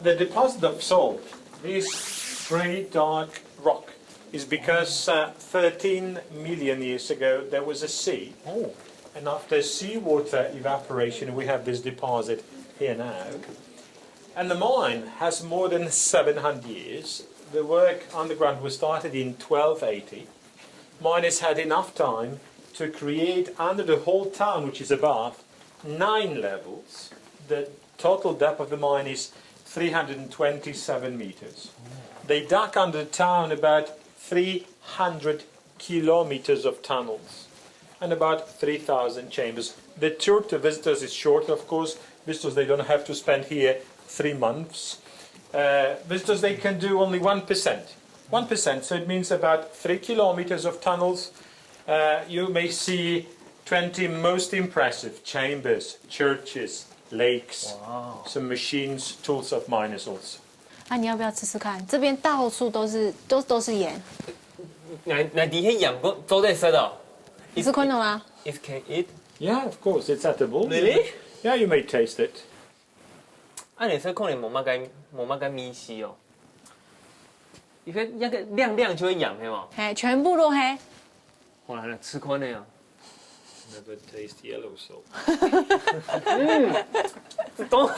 Speaker 8: The deposit of salt, this grey dark rock, is because 13 million years ago there was a sea.
Speaker 2: Oh.
Speaker 8: And after seawater evaporation, we have this deposit here now. And the mine has more than 700 years. The work underground was started in 1280. Miners had enough time to create under the whole town, which is above, 9 levels. The total depth of the mine is 327 meters. They dug under the town about 300 kilometers of tunnels and about 3,000 chambers. The tour to visitors is short, of course. Visitors, they don't have to spend here 3 months. Visitors, they can do only 1%. 1%, so it means about 3 kilometers of tunnels. You may see 20 most impressive chambers, churches, lakes, some machines, tools of miners also.
Speaker 6: 啊，你要不要吃吃看？这边到处都是盐。
Speaker 2: 那底下盐都在吃的。
Speaker 6: 你吃昆了吗
Speaker 2: It can eat.
Speaker 8: Yeah, of course, it's edible.
Speaker 2: Really?
Speaker 8: Yeah, you may taste it.
Speaker 2: 按你说可能冇乜嘅米稀哦。一个那个亮亮就会痒，对吗？
Speaker 6: 嘿，全部都黑。
Speaker 2: 好来了，吃宽的呀。
Speaker 8: Never taste yellow salt.
Speaker 2: 都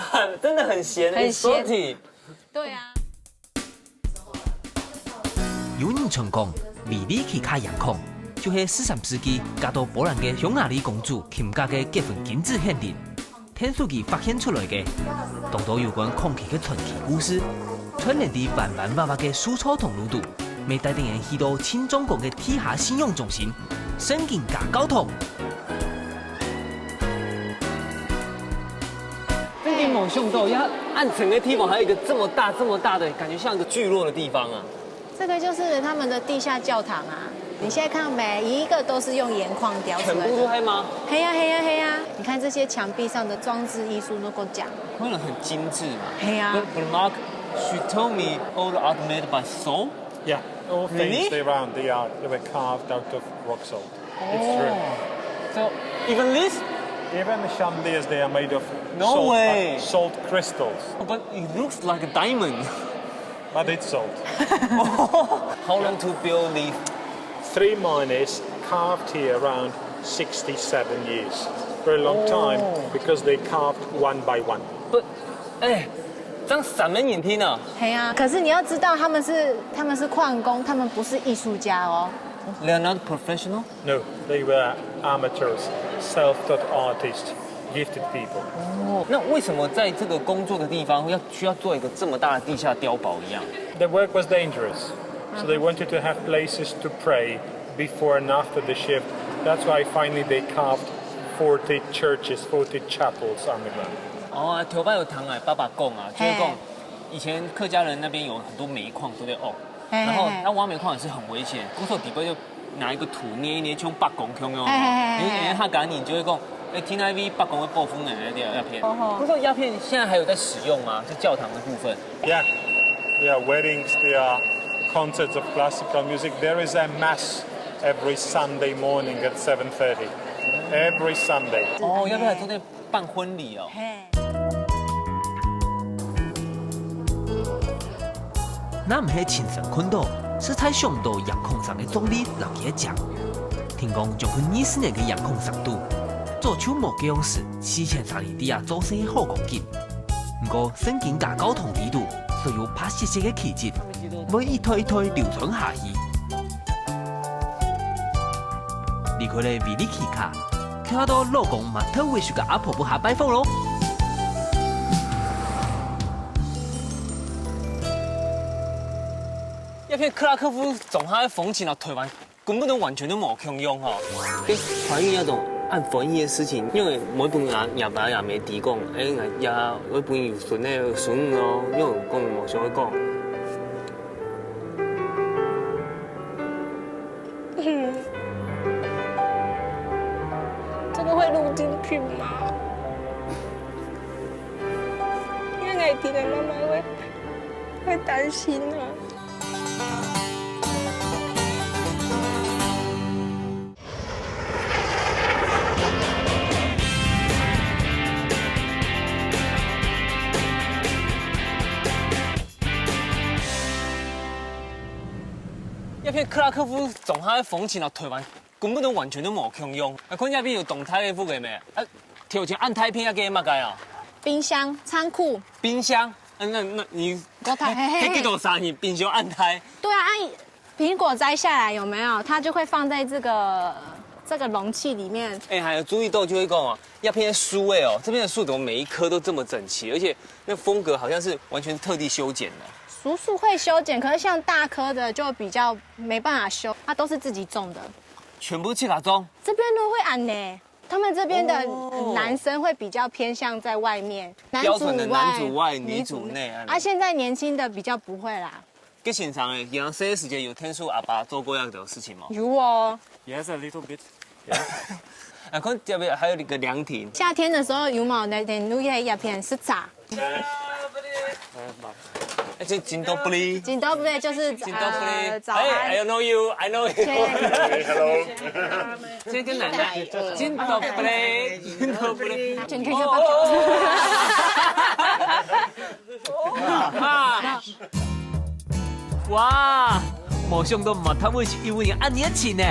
Speaker 2: 真的很咸，
Speaker 6: 很咸
Speaker 2: salty。
Speaker 6: 对啊。
Speaker 1: 有人传讲，维尼奇卡洋空就是13世纪嫁到波兰嘅匈牙利公主亲家嘅结婚金子献定，天书记发现出来嘅，众多有关空气嘅传奇故事，串联伫万万娃娃嘅蔬草同路途，未带定人去到新中国嘅地下信用中心，圣经加交通。
Speaker 2: 这边某凶斗要按整个地方还有一个这么大的，感觉像一个聚落的地方啊。
Speaker 6: 这个就是他们的地下教堂啊！你现在看每一个都是用盐矿雕出
Speaker 2: 全
Speaker 6: 来的。
Speaker 2: 部都黑吗？
Speaker 6: 黑呀黑呀黑呀！你看这些墙壁上的装置艺术都够讲。
Speaker 2: 可能很精致嘛。
Speaker 6: 黑呀。
Speaker 2: But Mark, she told me all the art made by soul.
Speaker 8: Yeah, all
Speaker 2: Really?
Speaker 8: things around the art, they were carved out of rock salt. It's true.
Speaker 2: So even this?
Speaker 8: Even the chandeliers, they are made of
Speaker 2: No
Speaker 8: salt,
Speaker 2: way.
Speaker 8: Salt crystals,
Speaker 2: But it looks like a diamond.
Speaker 8: but it's salt.
Speaker 2: How long to build these?
Speaker 8: 3 miners carved here around 67 years. For a long time, because they carved one by one.
Speaker 2: But, 哎，这样闪人眼睛啊。
Speaker 6: 黑呀！可是你要知道，他们是矿工，他们不是艺术家哦。
Speaker 2: They are not professional.
Speaker 8: No, they were amateurs, self-taught artists, gifted people.
Speaker 2: 哦，那为什么在这个工作的地方需要做一个这么大的地下碉堡一样？
Speaker 8: The work was dangerous, so they wanted to have places to pray before and after the shift. That's why finally they carved 40 churches, 40 chapels underground.
Speaker 2: 哦，头发有糖哎，爸爸讲啊，就是讲以前客家人那边有很多煤矿都在挖，然后他挖煤矿也是很危险，工作底部就拿一个土捏一捏，像八公腔哦，因为他赶你就会讲，哎，TIV 八公会暴风的那条鸦片。不过鸦片现在还有在使用吗？是教堂的部分。
Speaker 8: Yeah, yeah, weddings, there are concerts of classical music. There is a mass every Sunday morning at 7:30. Every Sunday.
Speaker 2: 哦，要不要在中间办婚礼哦？
Speaker 1: 那唔系亲身看到，是才想到阳空上的总理老爷讲，听讲将近20年嘅阳空上都，做手无几样事，4000里底下做生意好讲紧。不过圣经甲交通地图，所有拍摄式嘅奇迹，会一推一推流传下去。离开了维利奇卡，看到老公马特维许嘅阿婆婆下拜访咯。
Speaker 2: 鸦片克拉科夫总它在缝起了台湾根本都完全都冇共用哈。跟怀孕那种按缝衣的事情，因为每本也爸也没提讲，也每本有孙的孙哦，因为讲冇想去讲。
Speaker 9: 这个会录进去吗？因为那听的妈妈会担心啊。
Speaker 2: 鸦片克拉科夫总它在缝起了台湾根本都完全都冇共用。看那边有动态的副个没？啊，条件按太片那个嘛该啊？
Speaker 3: 冰箱、仓库、
Speaker 2: 冰箱。那你
Speaker 3: 锅台，
Speaker 2: 嘿给多少？你冰箱按胎？
Speaker 3: 对啊，按苹果摘下来有没有？它就会放在这个容器里面。
Speaker 2: 哎，还有注意到就会讲哦，鸦片的树哎哦，这边的树怎么每一棵都这么整齐，而且那风格好像是完全特地修剪的。
Speaker 3: 叔叔会修剪，可是像大棵的就比较没办法修，它都是自己种的。
Speaker 2: 全部去哪种？
Speaker 3: 这边都会按呢。他们这边的男生会比较偏向在外面，
Speaker 2: 标准的男主外女主内
Speaker 3: 啊，现在年轻的比较不会啦。
Speaker 2: 跟现场诶，杨生时间有听说阿爸做过这样的事情吗？
Speaker 3: 有哦。
Speaker 7: Yes, a little bit.
Speaker 2: 啊，看这边还有一个凉亭。
Speaker 3: 夏天的时候有冇那点绿叶叶片是茶。
Speaker 2: 这金多布里，
Speaker 3: 金多布里就是
Speaker 2: 金多布里。
Speaker 3: 早安。
Speaker 2: I know you, I know you.
Speaker 8: Hello.
Speaker 2: 这跟男的金多布里，金多布里。
Speaker 3: 全可以把。
Speaker 1: 哇！冇想到马他会是因为按年轻呢。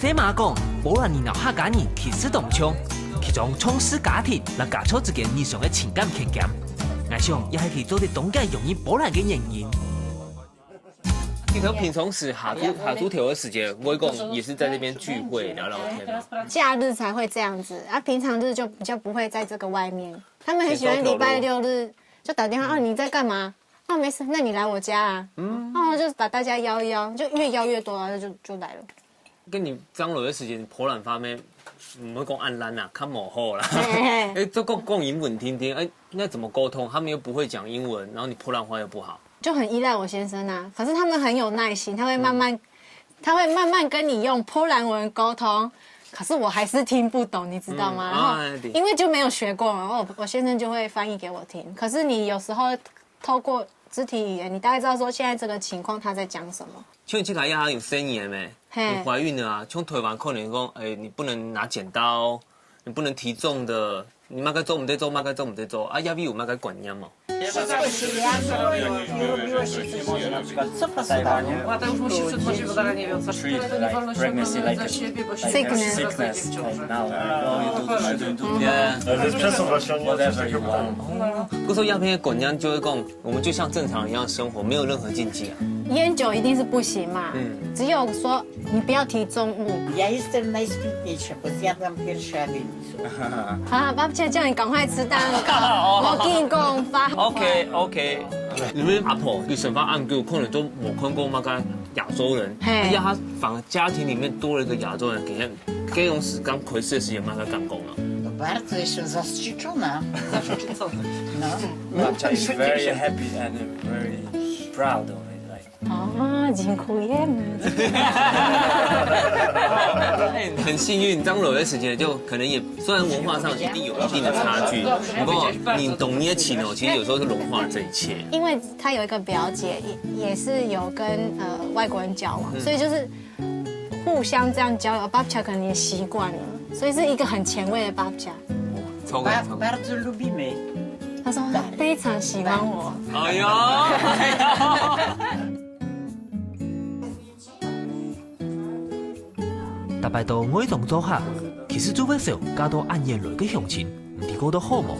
Speaker 1: 西马讲，波兰人客家人其实同腔，其中创始家庭能架出之间日常的情感牵强。我想也系其做的东家容易波兰的原因。
Speaker 2: 你可平常时下猪条的时间，我讲也是在这边聚会聊聊天吗？
Speaker 3: 假日才会这样子，啊，平常日就比较不会在这个外面。他们很喜欢礼拜六日就打电话，你在干嘛？哦，没事，那你来我家啊。哦，就把大家邀一邀，就越邀越多啊，就来了。
Speaker 2: 跟你张罗的时间，波兰方面唔会讲按烂啦，看幕后啦。都讲英文听听，那怎么沟通？他们又不会讲英文，然后你波兰话又不好，
Speaker 3: 就很依赖我先生啊。可是他们很有耐心，他会慢慢跟你用波兰文沟通。可是我还是听不懂，你知道吗？然后因为就没有学过嘛，然后我先生就会翻译给我听。可是你有时候透过肢体语言，你大概知道说现在这个情况他在讲什么。
Speaker 2: 像你这台亚有生意没？你怀孕了啊？像台湾可能讲，你不能拿剪刀，你不能提重的，你妈该做唔得做，妈该做唔得做，啊，亚比有妈该管你嘛？
Speaker 10: Wszystko się jadło i robiło się coś może na przykład. Co pasowało?
Speaker 11: Łata już musi przetworzyć w nie wiem co. Tego nie wolno się oglądać za siebie, bo się
Speaker 6: Sickness.
Speaker 11: rozejdzie w ciąży.
Speaker 2: 不过鸦片的管家就会讲，我们就像正常人一样生活，没有任何禁忌啊。
Speaker 6: 烟酒一定是不行嘛，只有说你不要提重物。
Speaker 10: Ja jestem najsprytniejsza, bo zjadłam pierwsze agenicę.
Speaker 6: 啊，爸爸叫你赶快吃蛋糕，我给你供发。
Speaker 2: OK，你们阿婆你审判案件可能都没看过嘛个亚洲人，而且他反而家庭里面多了一个亚洲人，给用时刚回事的时间嘛个干工了。
Speaker 10: Bardzo jestem zaszczycona. No.
Speaker 7: Babcia is very happy and very proud of it. Like.
Speaker 6: 哦，dziękujemy。
Speaker 2: 很幸运，张罗的时间就可能也虽然文化上一定有一定的差距，不过你懂捏琴哦，其实有时候是融化了这一切。
Speaker 6: 因为他有一个表姐，也是有跟外国人交往，所以就是互相这样交流，爸爸可能也习惯了，所以是一个很前卫的爸爸。
Speaker 10: Bardzo lubimy.
Speaker 6: 他说他非常喜欢我。
Speaker 2: 哎呦！
Speaker 1: 大摆到每种组合，其实做尾时加到按眼泪嘅乡亲，唔提高到好无。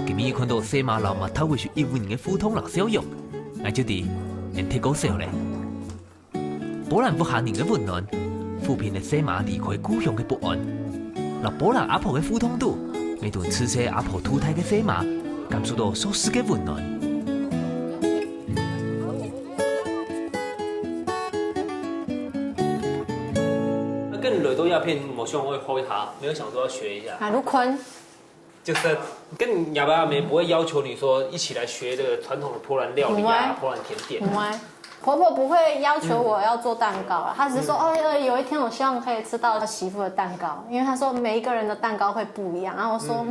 Speaker 1: 今日看到西马老马头会是1万人嘅普通老小用，我就地人提高少咧。波兰不下人嘅温暖，抚平了西马离开故乡嘅不安。那波兰阿婆嘅普通度，每顿吃些阿婆土胎嘅西马，感受到所施嘅温暖。
Speaker 2: 跟雷多鸦片，我希望会挥哈，没有想说要学一下。
Speaker 6: 啊，卢坤，
Speaker 2: 就是跟哑巴阿梅不会要求你说一起来学这个传统的波兰料理啊、波兰甜点。
Speaker 6: 婆婆不会要求我要做蛋糕啊，她只是说哦，有一天我希望可以吃到媳妇的蛋糕，因为她说每一个人的蛋糕会不一样。然后我说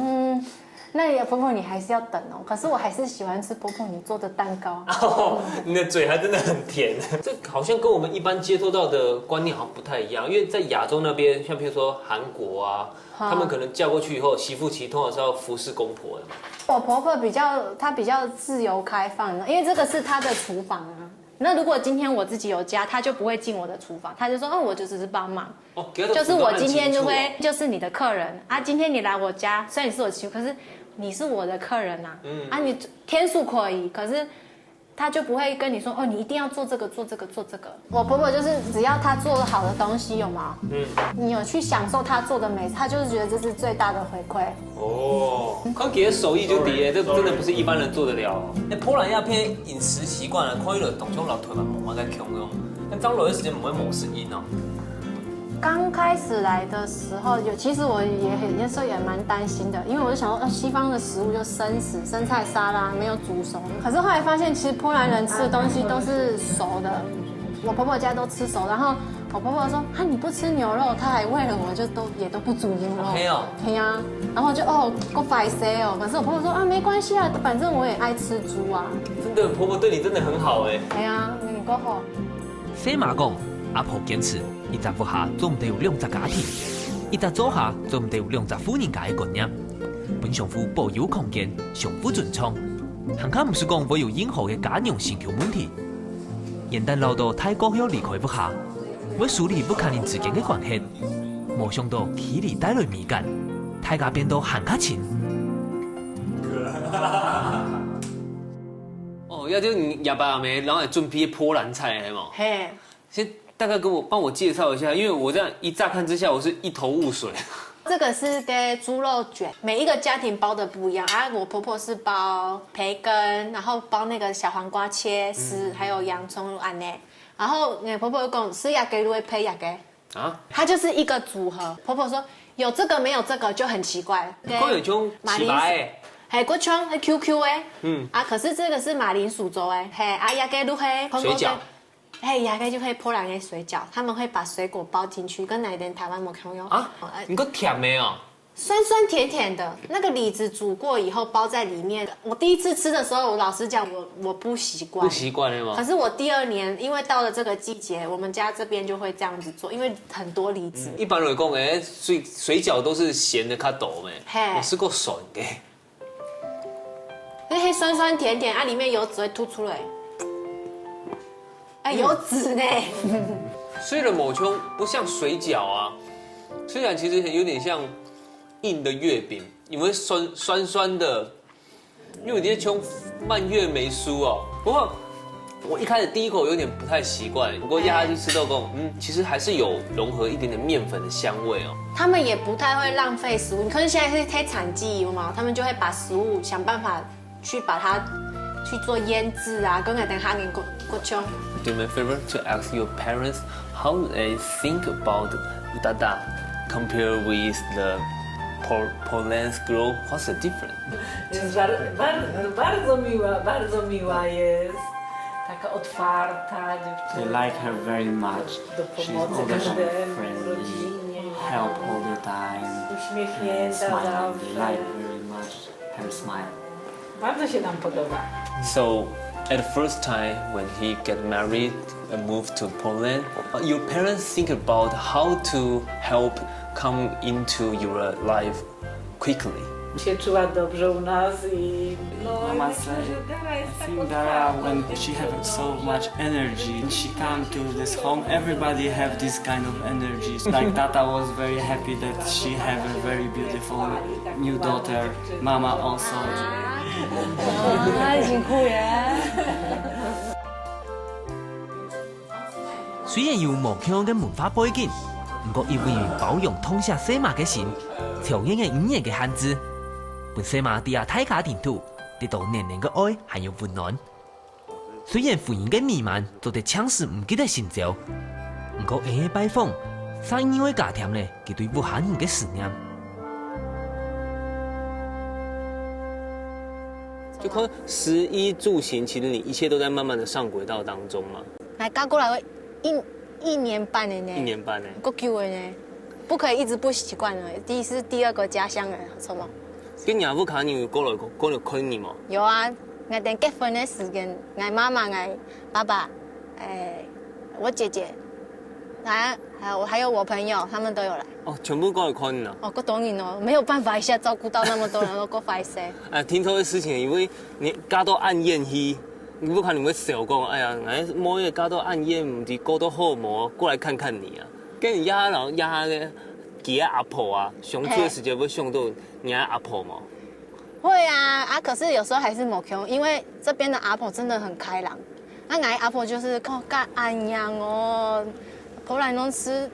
Speaker 6: 那婆婆你还是要等哦，可是我还是喜欢吃婆婆你做的蛋糕。
Speaker 2: 哦，你的嘴还真的很甜，这好像跟我们一般接受到的观念好像不太一样，因为在亚洲那边，像譬如说韩国啊，他们可能嫁过去以后，媳妇其实通常是要服侍公婆的嘛。
Speaker 6: 我婆婆她比较自由开放的，因为这个是她的厨房啊。那如果今天我自己有家，她就不会进我的厨房，她就说哦，我就只是帮忙。哦，就是我今天就会就是你的客人啊，今天你来我家，虽然你是我媳妇，可是。 你是我的客人呐，你天数可以，可是他就不会跟你说哦，你一定要做这个，做这个，做这个。我婆婆就是只要她做的好的东西，有吗？你有去享受她做的美，她就是觉得这是最大的回馈。
Speaker 2: 哦，康姐的手艺就底这真的不是一般人做得了。那波兰鸦片饮食习惯啊，看伊个动作老腿嘛，慢慢在强用。但张罗的时间不会某时音哦。
Speaker 6: 刚开始来的时候，其实我那时候也蛮担心的，因为我就想说，西方的食物就生食、生菜沙拉没有煮熟。可是后来发现，其实波兰人吃的东西都是熟的，我婆婆家都吃熟。然后我婆婆说，啊你不吃牛肉，她还为了我就也都不煮牛肉。
Speaker 2: 没有。
Speaker 6: 对呀，然后就够白塞哦。可是我婆婆说啊没关系啊，反正我也爱吃猪啊。
Speaker 2: 真的，婆婆对你真的很好哎。
Speaker 6: 对呀，你够好。
Speaker 1: 西马讲。 阿婆坚持，一宅户下做唔到2只家庭，一宅组下做唔到2只富人家嘅观念。本相夫保有空间，相互尊重，行卡唔是讲会有任何嘅家用性求问题。一旦老到太高要离开不下，会树立不可能之间嘅关系。没想到距离带来美感，大家变到行卡亲。
Speaker 2: 哦，要就你哑巴阿梅，然后来准备波兰菜，系冇？
Speaker 6: 嘿，
Speaker 2: 先。 大概帮我介绍一下，因为我这样一乍看之下，我是一头雾水。
Speaker 6: 这个是给猪肉卷，每一个家庭包的不一样啊。我婆婆是包培根，然后包那个小黄瓜切丝，还有洋葱安呢。然后婆婆讲是鸭给会配鸭给啊，它就是一个组合。婆婆说有这个没有这个就很奇怪。
Speaker 2: có有种奇葩诶，
Speaker 6: 嘿，国葱嘿 QQ 诶，可是这个是马铃薯粥诶，嘿，鸭给都嘿
Speaker 2: 水饺。
Speaker 6: 嘿，牙盖就会波兰的水饺，他们会把水果包进去，跟哪点台湾没看用啊？
Speaker 2: 你个甜没有？
Speaker 6: 酸酸甜甜的，那个李子煮过以后包在里面。我第一次吃的时候，我老实讲，我不习惯。
Speaker 2: 不习惯了吗？
Speaker 6: 可是我第2年，因为到了这个季节，我们家这边就会这样子做，因为很多李子。
Speaker 2: 一般人讲水饺都是咸的，较抖没。我吃过酸的。
Speaker 6: 那些酸酸甜甜，啊，里面油脂会凸出来。哎，油脂呢？
Speaker 2: 所以的抹胸不像水饺啊，虽然其实有点像硬的月饼，因为酸酸的，因为你的胸蔓越莓酥哦。不过我一开始第一口有点不太习惯，不过压下去吃豆腐，其实还是有融合一点点面粉的香味哦。
Speaker 6: 他们也不太会浪费食物，可是现在是胎产季嘛，他们就会把食物想办法去把它去做腌制啊，跟等下给过胸。
Speaker 2: Do me a favor to ask your parents how they think about udada compared with the Poland's girl. What's the difference?
Speaker 12: Jest bardzo miła jest. Taka otwarta dziewczyna.
Speaker 7: They like her very much. She's all the time friendly, help all the time, and smiling. They like very much her smile.
Speaker 12: Bardzo się nam podoba.
Speaker 2: So, at the first time when he got married and moved to Poland, your parents think about how to help come into your life quickly.
Speaker 12: Się czuła dobrze u nas i
Speaker 7: Mama said, I think that when she has so much energy, she come to this home, everybody have this kind of energy. Like Tata was very happy that she have a very beautiful new daughter. Mama also.
Speaker 6: 辛苦耶。
Speaker 1: 虽然有冒腔嘅文化背景，不过因为包容痛下西马嘅心，调演嘅语言嘅限制，本西马伫下大家庭土得到年年嘅爱还有温暖。虽然婚姻嘅美满做得抢视唔记得成就，不过下个拜访，生因为加添咧佢对武汉人嘅思念。
Speaker 2: 就看食衣住行，其实你一切都在慢慢的上轨道当中嘛。
Speaker 6: 来嫁过来一年半的呢。
Speaker 2: 1年半呢？
Speaker 6: 够久的呢，不可以一直不习惯了。第二个家乡了，什么？
Speaker 2: 跟娘夫看你有过来看你吗？
Speaker 6: 有啊，我等结婚的时间，我妈妈、我爸爸，我姐姐，还有我朋友，他们都有来。
Speaker 2: 哦，全部过来看你了。
Speaker 6: 哦，我当然哦，没有办法一下照顾到那么多人，我够快些。
Speaker 2: 听说的事情，因为你加到暗宴去，你不可能会笑讲，哎呀，某一个加到暗宴，唔是过到好无，过来看看你啊。跟你压个几个阿婆啊，上去的时间会上到你阿婆吗？
Speaker 6: 会啊，可是有时候还是某 Q， 因为这边的阿婆真的很开朗。那阿婆就是靠干安样哦。荷兰人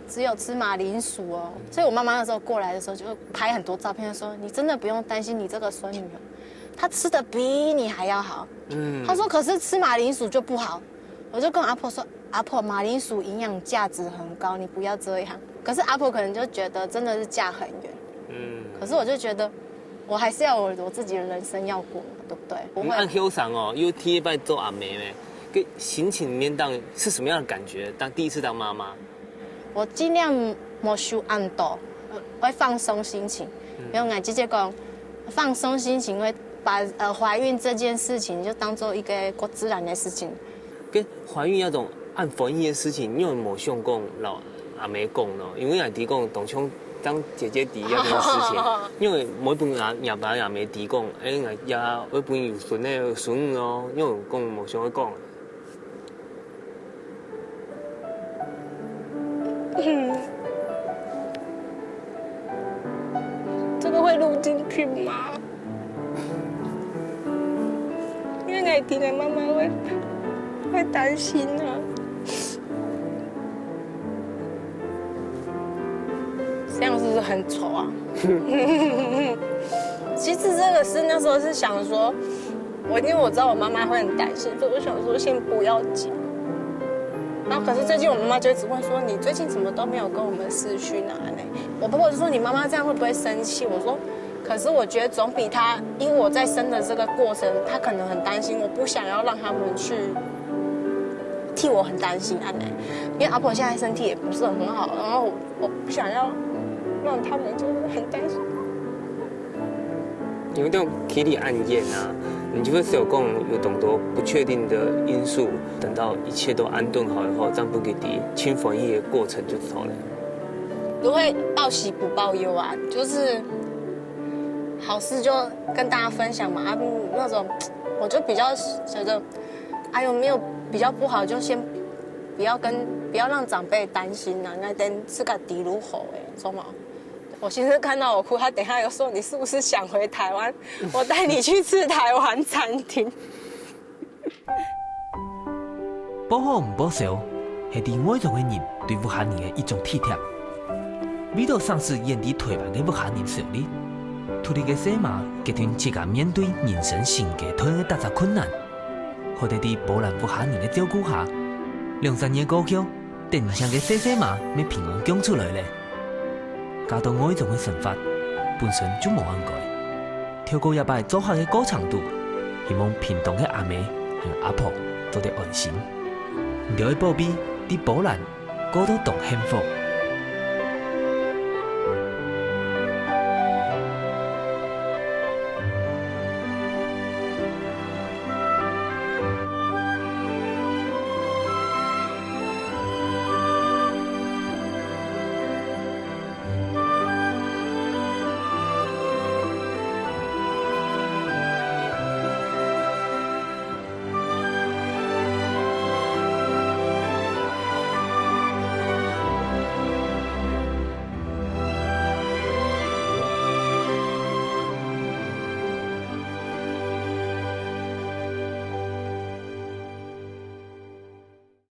Speaker 6: 只有吃马铃薯哦，所以我妈妈那时候过来的时候就拍很多照片，说你真的不用担心你这个孙女哦，她吃的比你还要好。她说可是吃马铃薯就不好，我就跟阿婆说，阿婆马铃薯营养价值很高，你不要这样。可是阿婆可能就觉得真的是嫁很远，可是我就觉得我还是要有我自己的人生要过，对不对？
Speaker 2: 我们按 Q 上哦，又第一拜做阿妹妹。跟心情里面是什么样的感觉？第一次当妈妈，
Speaker 6: 我尽量没受按多，会放松心情。因为我姐姐讲，放松心情会把怀孕这件事情就当做一个过自然的事情。
Speaker 2: 跟怀孕那种按防疫的事情，因为冇想讲老阿妹讲咯，因为阿弟讲当像当姐姐弟那件事情，因为每本阿爸阿妹弟讲，呀每本有孙的孙咯，因为讲冇想去讲。
Speaker 9: 这个会录进去吗？因为爱听的妈妈会担心啊。这样是不是很丑啊？其实这个是那时候是想说，因为我知道我妈妈会很担心，所以我想说先不要讲。然后可是最近我妈妈就一直问说，你最近怎么都没有跟我们视讯啊？我婆婆就说你妈妈这样会不会生气？我说，可是我觉得总比她，因为我在生的这个过程，她可能很担心，我不想要让他们去替我很担心因为阿婆现在身体也不是很好，然后我不想要让他们就是很担心。
Speaker 2: 因为这种体力暗验啊，你就会是有更有很多不确定的因素，等到一切都安顿好以后，这样不给敌清防疫的过程就走了。
Speaker 6: 不会报喜不报忧啊，就是
Speaker 9: 好事就跟大家分享嘛。啊，那种我就比较觉得，哎呦没有比较不好，就先不要让长辈担心啦。那等自个底如好哎，懂吗？我先生看到我哭，他等一下又说你是不是想回台湾？我带你去吃台湾餐厅。
Speaker 1: 保好唔保守，係對我種嘅人對武漢人嘅一種體貼。為到喪失眼底退慢嘅武漢人手裡，土地嘅細馬決定自家面對人生新階段嘅大雜困難，好在喺波蘭武漢人嘅照顧下，2-3年過去，電箱嘅細馬咪平安降出來咧。加到我呢種嘅想法，本身就冇應該。跳過一擺做下嘅高長度，希望屏東嘅阿妹和阿婆做得安心。唔要保庇啲波蘭過到當幸福。